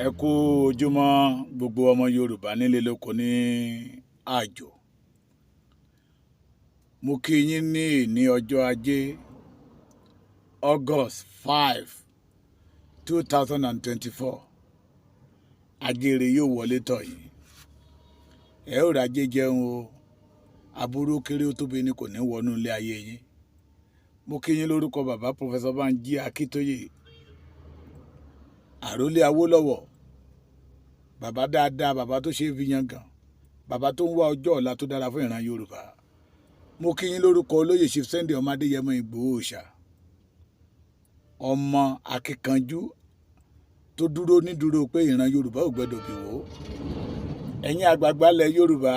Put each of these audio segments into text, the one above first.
Ẹ kú ojúmọ́ gbogbo ọmọ Yorùbá nílé lóko ní àjò. Mo kí yín ní ọjọ́ Ajé August 5, 2024. Ajére yóò wọlé tọ̀ yìí. Ẹ ó rajé jẹun o. Aburú kéré ó tóbi ni kò ní wọnú ilé ayé yín. Mo kí yín lórúkọ bàbá Professor Banji Akíntóyè. Àrólé Awólọ́wọ̀, bàbá dáadáa, bàbá tó ṣe é fi yangàn, bàbá tó ń wá ọjọ́ ọ̀la tó dára fún ìran Yorùbá. Mo kí yín lórúkọ olóyè Chief Sunday ọmọ Adéyẹmọ Ìgbòho Òòṣà, ọmọ akíkanjú tó dúró nídúró pé ìran Yorùbá ò gbọdọ̀ bì wó. Ẹ̀yin àgbààgbà ilẹ̀ Yorùbá,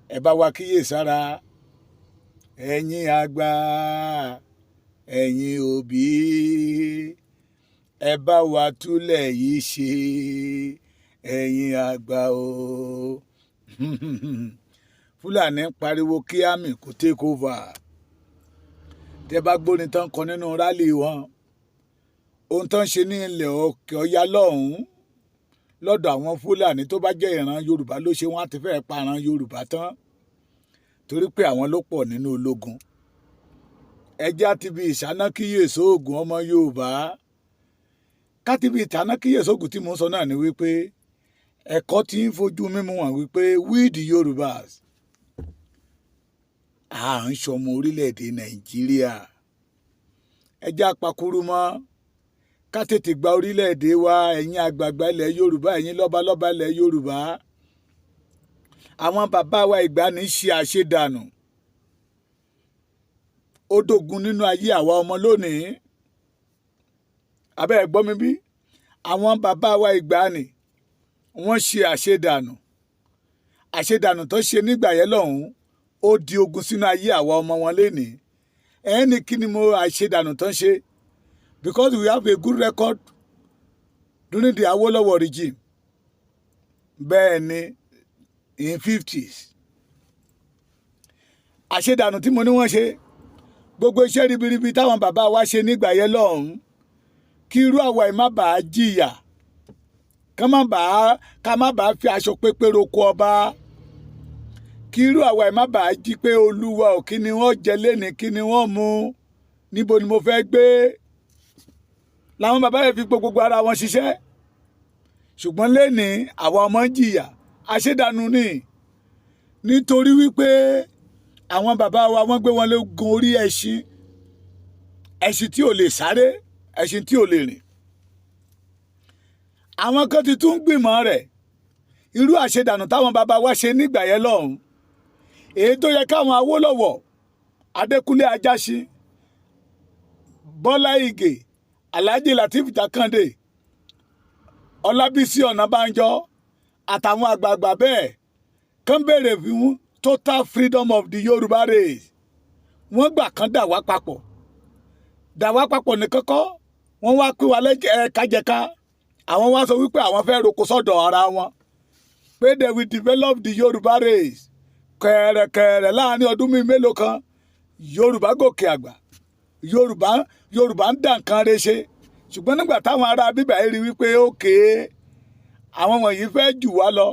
ẹ bá wa kíyèsára. Ẹ̀yin àgbà, ẹ̀yin òbí, ẹ bá wa túlẹ̀ yìí ṣe, ẹ̀yin àgbà o. Fúlàní ń pariwo kí àmì kó take over. Tẹ́ bá gbóni tán kọ nínú rálì wọn, ohun tán ṣe ní ilẹ̀ Òkè Ọya lọ́hùn-ún lọ́dọ̀ àwọn Fúlàní tó bá jẹ́ ìran Yorùbá ló ṣe, wọ́n á ti fẹ́ pa ìran Yorùbá tán torí pé àwọn ló pọ̀ nínú ológun. Ẹjẹ́ àti bí ìṣáná kíyèsí oògùn ọmọ Yorùbá. Káti bí ìtàná kíyèsí oògùn tí mo ń sọ náà ni wípé ẹ̀kọ́ tí ń fojú mímú wọn wípé we the Yorùbás à ń ṣọmọ orílẹ̀-èdè Nàìjíríà. Ẹjẹ́ apakuru mọ́ ká tètè gba orílẹ̀-èdè wa, ẹ̀yin àgbààgbà ilẹ̀ Yorùbá, ẹ̀yin lọ́balọ́ba ilẹ̀ Yorùbá. Àwọn bàbá wa ìgbàanì ṣe àṣedànù. Ó dógun nínú ayé àwa ọmọ lónìí. Abẹ́ ẹ gbọ́ mi bí? Àwọn bàbá wa ìgbàanì wọ́n ṣe àṣedànù. Àṣedànù tó ṣe nígbà yẹn lọ́hùn-ún ó di ogun sínú ayé àwa ọmọ wọn lénìí. Ẹni kí ni mo àṣedànù tó ṣe? Because we have a good record during the Awolowo regime. Bẹ́ẹ̀ ni in 50s. Àṣedànù tí mo ní wọ́n ṣe, gbogbo iṣẹ́ ribiribi táwọn bàbá wa ṣe nígbà yẹn lọ́hùn-ún, kí irú àwa ẹ̀ má bàa jìyà, ká má bàa fi aṣọ pépé roko ọba, kí irú àwa ẹ̀ má bàa jí pé olúwa ò kí ni wọ́n jẹ lénìí, kí ni wọ́n mu, níbo ni mo fẹ́ gbé. Làwọn bàbá yẹn fi gbogbo ara wọn ṣiṣẹ́. Ṣùgbọ́n lénìí àwa ọmọ ń jìyà. Àṣedànù ni nítorí wípé àwọn bàbá wa wọ́n gbé wọn lógun orí ẹṣin, ẹṣin tí ò lè sáré, ẹṣin tí ò lè rìn. Àwọn kan ti tún gbìmọ̀ rẹ̀. Irú àṣedànù táwọn bàbá wa ṣe nígbà yẹn lọ́hùn-ún, èyí tó yẹ káwọn Awólọ́wọ̀, Adékúnlé Ajáṣin, Bọ́lá Ìgè, Alhaji Lateef Jákàndé, Ọlábísí Ọ̀nàbánjọ àtàwọn àgbààgbà bẹ́ẹ̀ kán béèrè fún total freedom of the Yorùbá race. Wọ́n gbà kán dà wá papọ̀. Dà wá papọ̀ ní kọ́kọ́, wọ́n wá pín wa lẹ́jẹ̀kájẹ̀ká. Àwọn wá sọ wípé àwọn fẹ́ roko sọ́dọ̀ ara wọn, pé they will develop the Yorùbá race. Kẹ̀rẹ̀kẹ̀rẹ̀ láàrin ọdún mélòó kan, Yorùbá gòkè àgbà. Yorùbá ń dà nǹkan re ṣe. Ṣùgbọ́n nígbà táwọn ará bíbá yìí rí wípé ókè, àwọn wọ̀nyí fẹ́ jù wá lọ,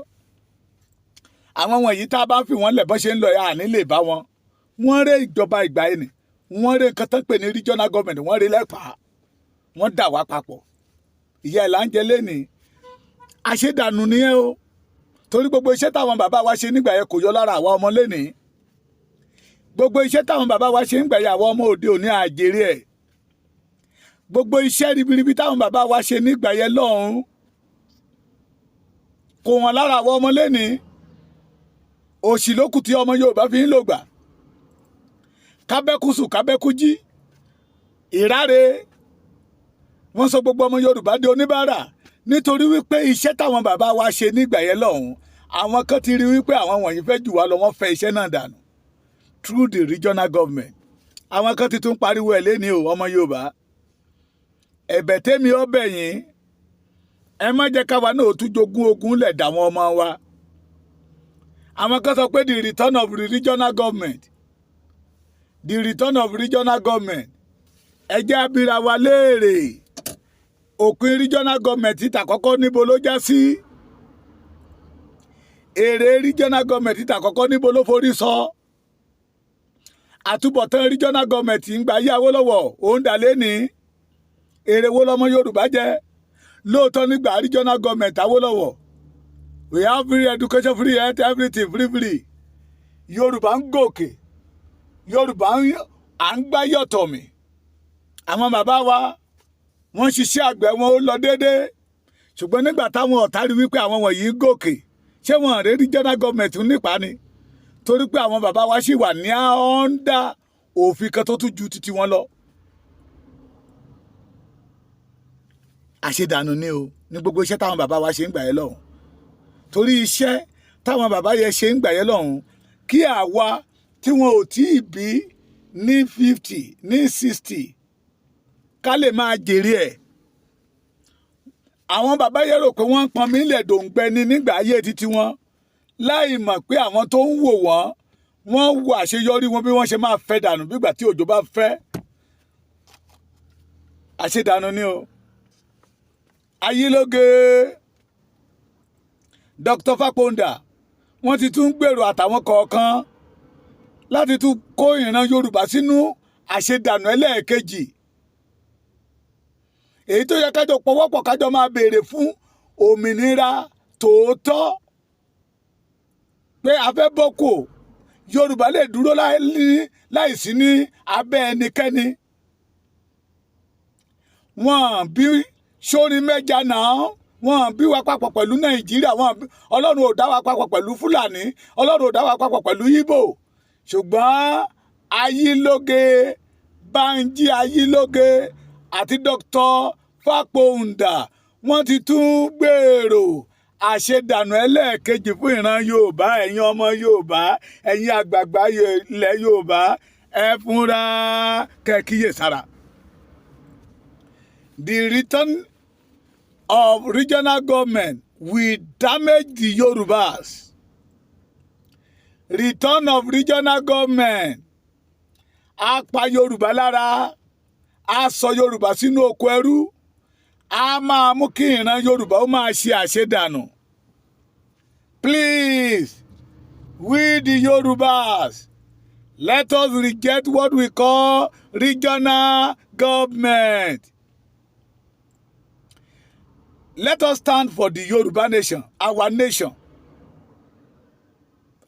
àwọn wọ̀nyí tá a bá fi wọ́n lẹ̀ bọ́n ṣe ń lọ yà á nílé bá wọn. Wọ́n ré ìjọba ìgbà yìí ni, wọ́n ré nǹkan tó ń pè ní regional government, wọ́n ré lẹ́pàá, wọ́n dà wá papọ̀. Ìyá ẹ̀ là ń jẹ lénìí. Àṣedànù nìyẹn o, torí gbogbo iṣẹ́ táwọn bàbá wa ṣe nígbà yẹn kò yọ lára àwa ọmọ lénìí. Gbogbo iṣẹ́ táwọn bàbá wa ṣe nígbà yẹn àwa ọmọ òde òní àjèrè ẹ̀. Gbogbo iṣẹ́ ribiribi táwọn bàbá wa ṣe nígbà yẹn lọ́hùn-ún kò wọ́n lára àwọn ọmọ lénìí. Òṣì ló kù tí ọmọ Yorùbá fi ń lò gbà. Kábẹ́kùsù kábẹ́kùjí, ìráre. Wọ́n sọ gbogbo ọmọ Yorùbá di oníbàárà nítorí wípé iṣẹ́ táwọn bàbá wa ṣe nígbà yẹn lọ́hùn-ún, àwọn kan ti rí wípé àwọn wọ̀nyí fẹ́ jù wá lọ, wọ́n fẹ́ iṣẹ́ náà dànù through the regional government. Àwọn kan ti tún pariwo ẹ̀ lénìí o, ọmọ Yorùbá. Ẹ̀bẹ̀ tèmi ó bẹ̀ yín, ẹ má jẹ́ káwa náà tún jogún ogun lẹ̀ dàwọn ọmọ wa. Àwọn kan sọ pé the return of the regional government, the return of regional government. Ẹ jẹ́ abira wa léèrè. òpin regional government tàkọ́kọ́ níbo ló já sí èrè regional government tàkọ́kọ́ níbo ló forí sọ àtúbọ̀tán regional government ń gba ayé Awólọ́wọ̀ òun dà lẹ́ni èrè wo lọ́mọ Yorùbá jẹ́ lóòótọ́ nígbà regional government Awólọ́wọ̀ we have free education free health everything free Yorùbá ń gòkè Yorùbá à ń gbá yọ̀tọ̀ mi àwọn bàbá wa wọ́n ṣiṣẹ́ àgbẹ̀ wọn ó lọ déédéé ṣùgbọ́n nígbà táwọn ọ̀tá rí wípé àwọn wọ̀nyí ń gòkè ṣé wọn rí regional government nípa ni torí pé àwọn bàbá wa ṣì wà ní ọ̀ndà òfin kan tó tún ju títí wọn lọ. àṣedànù ni o ní gbogbo iṣẹ́ táwọn bàbá wa ṣe ń gbà yẹn lọ́hùn torí iṣẹ́ táwọn bàbá yẹn ṣe ń gbà yẹn lọ́hùn kí àwa tí wọn ò tí ì bí ní 50 ní 60 ká lè máa jèrè ẹ̀. àwọn bàbá yẹn rò pé wọ́n ń pọn mí lẹ̀ dòǹgbẹ ni nígbà ayé títí wọn láì mọ̀ pé àwọn tó ń wò wọ́n wo àṣeyọrí wọn bí wọ́n ṣe máa fẹ́ dànù bígbà tí òjò bá fẹ́. àṣedànù ni o. Ayílóge Dr. Fápóńdà wọ́n ti tún gbèrò àtàwọn kọ̀ọ̀kan láti tún kó ìran Yorùbá sínú àṣedànù ẹlẹ́ẹ̀kejì èyí tó yẹ kájọ pọwọ́pọ̀ kájọ máa béèrè fún òmìnira tòótọ́ pé a fẹ́ bọ́kò Yorùbá lè dúró láìsí ní abẹ́ ẹnikẹ́ni. wọ́n bí sórin mẹ́ja náà wọ́n bí wa papọ̀ pẹ̀lú Nàìjíríà Ọlọ́run ò dá wa papọ̀ pẹ̀lú Fúlàní Ọlọ́run ò dá wa papọ̀ pẹ̀lú Ìgbò ṣùgbọ́n Ayílóge Bánjí Ayílóge àti Dr. Fápóńdà wọ́n ti tún gbèrò àṣedànù ẹlẹ́ẹ̀kejì fún ìran Yorùbá ẹ̀yin ọmọ Yorùbá ẹ̀yin àgbààgbà ilẹ̀ Yorùbá ẹ fúnra kẹ́kíyèsára. The return of regional government will damage the Yorubas. Return of regional government á pa Yorùbá lára á sọ Yorùbá sínú oko ẹrú á máa mú kí ìran Yorùbá ó máa ṣe àṣedànù. Please, we the Yorubas, let us reject what we call regional government. Let us stand for the Yoruba nation, our nation.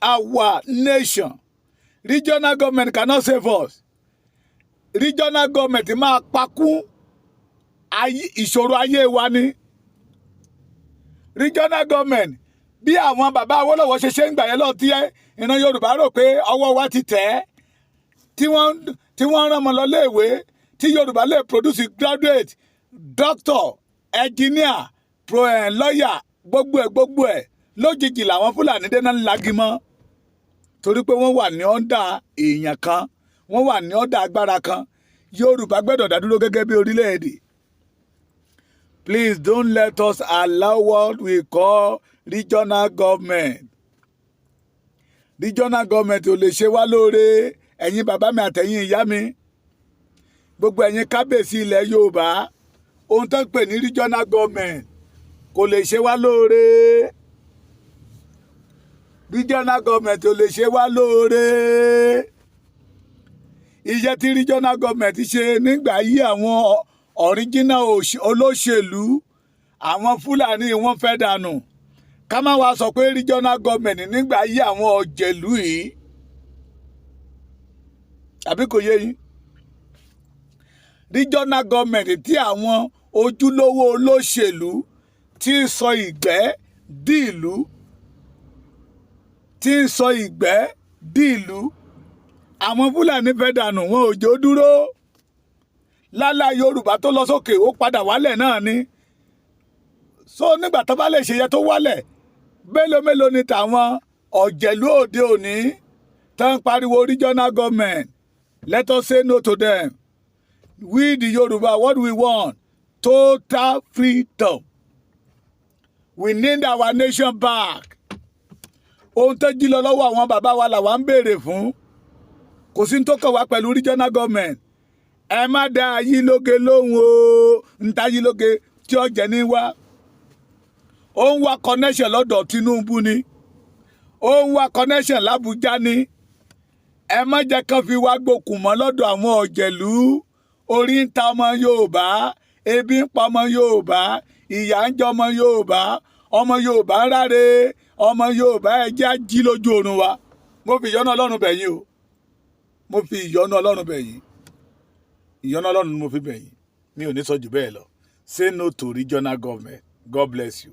Our nation. Regional government cannot save us. Regional government máa pakún ìṣòro ayé wa ni. Regional government bí àwọn bàbá Awólọ́wọ̀ ṣe ń gbà yẹn lọ tí ìran Yorùbá rò pé ọwọ́ wa ti tẹ̀ ẹ́ tí wọ́n rán ọmọ lọ léèwé tí Yorùbá lè produce graduate doctor engineer lawyer gbogbo ẹ̀ lójijì làwọn Fúlàní dé náà lagi mọ́ torí pé wọ́n wà ní ọ̀ndà èèyàn kan wọ́n wà ní ọ̀ndà agbára kan Yorùbá gbọ́dọ̀ dádúró gẹ́gẹ́ bí orílẹ̀-èdè. Please don't let us allow what we call regional government. Regional government ò lè ṣe wá lóore ẹ̀yin bàbá mi àtẹ̀yin ìyá mi gbogbo ẹ̀yin kábíyèsí ilẹ̀ Yorùbá ohun tó ń pè ní regional government kò lè ṣe wá lóore. Regional government ò lè ṣe wá lóore. Iṣẹ́ tí regional government ṣe nígbà yí àwọn original olóṣèlú àwọn Fúlàní wọ́n fẹ́ dànù ká má wá sọ pé regional government nígbà yí àwọn ọ̀jẹ̀lú yìí àbí kò yé yín. Regional government tí àwọn ojúlówó olóṣèlú tí ń sọ ìgbẹ́ di ìlú tí ń sọ ìgbẹ́ di ìlú àwọn Fúlàní fẹ́ dànù wọn ò jẹ́ ó dúró lálá Yorùbá tó lọ sókè ó padà wálẹ̀ náà ni so nígbà tó bá lè ṣe yẹ tó wálẹ̀ mélòó ni tàwọn ọ̀jẹ̀lú òde òní tó ń pariwo regional government. Let us say no to them. We the Yoruba, what we want? Total freedom. We need our nation back. Ohun tó jí lọ lọ́wọ́ àwọn bàbá wa làwa ń béèrè fún. Kò sí tó kàn wá pẹ̀lú regional government. Ẹ má dá Ayílóge lóhùn o. Ń ta Ayílóge tí ó jẹ ní wá ó ń wá connection lọ́dọ̀ Tinubu ni ó ń wá connection l'Abuja ni ẹ má jẹ́ kán fi wá gbókùn mọ́ lọ́dọ̀ àwọn ọ̀jẹ̀lú orí ń ta ọmọ Yorùbá ebi ń pa ọmọ Yorùbá ìyà ń jẹ ọmọ Yorùbá ń ráre ọmọ Yorùbá ẹ jẹ́ á jí lójú oorun wa mo fi ìyọ́nú Ọlọ́run bẹ̀ yín o mo fi ìyọ́nú Ọlọ́run bẹ̀ yín ìyọ́nú Ọlọ́run mo fi bẹ̀ yín mi ò ní sọ jù bẹ́ẹ̀ lọ say no to regional government God bless you.